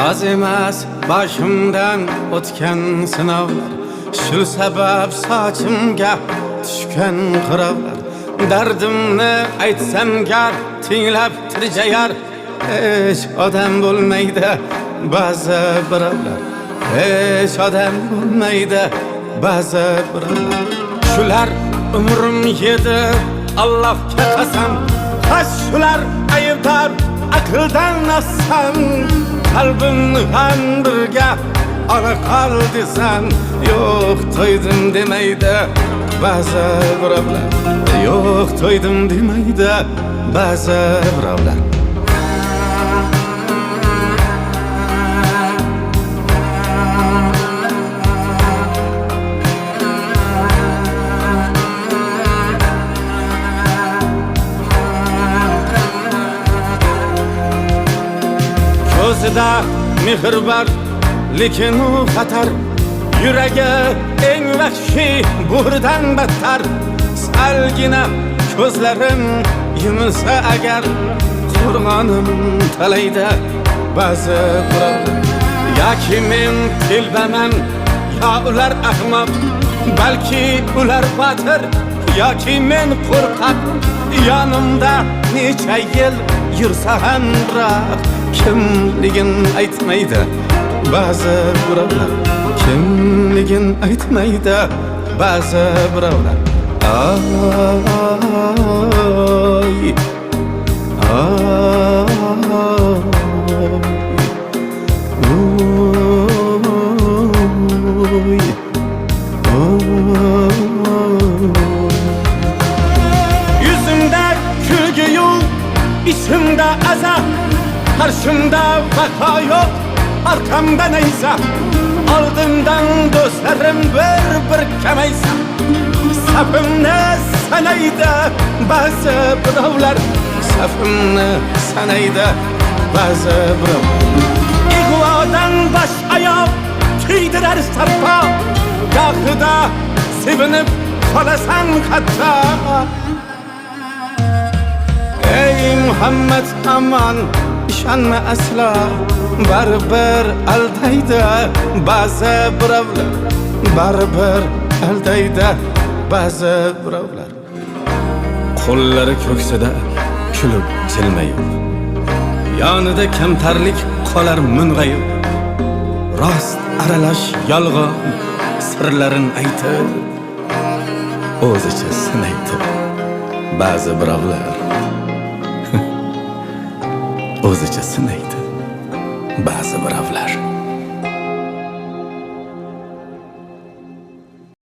Az emas başımdan o'tgan sinovlar, shu sabab sochimga tushgan qirovlar. Dardimni aytsam gar tinglab tirjayar, hech odam bo'lmaydi ba'zi birovlar, hech odam bo'lmaydi ba'zi birovlar. Shular umrim yedi Allohga qasam, shular aybdor aqldan nasam. Qalbimni ham birga ola qol desam, yo'q to'ydim demaydi ba'zi birovlar, yo'q to'ydim demaydi ba'zi birovlar. Ko'zida mehr bor, lekin u xatar. Yuragi eng vahshiy burdan battar. Salgina ko'zlarim yumilsa agar, qo'rg'onim talaydi ba'zi birovlar. Yoki men telbaman, yo ular ahmoq, balki ular botir, yoki men qo'rqoq. Yonimda necha yil yursa ham biroq kimligin aytmaydi ba'zi birovlar, kimligin aytmaydi ba'zi birovlar. Ay, yüzümde külgü yok, içimde azap. Karşımda vaka yok, arkamda neyse. Ardımdan dostlarım bir kemeyse. Safımni sanaydi ba'zi birovlar, safimni sanaydi ba'zi birovlar. Ig'vodan bosh oyoq kiydirar sarpo, gohida sevinib qolasan hatto. Ey Muhammad aman, ishonma aslo, baribir aldaydi ba'zi birovlar, baribir aldaydi ba'zi birovlar. Qo'llari ko'ksida kulib jilmayib, yonida kamtarlik qolar mung'ayib. Rost aralash yolg'on sirlarin aytib, o'zicha sinaydi ba'zi birovlar. O'zicha sinaydi ba'zi birovlar.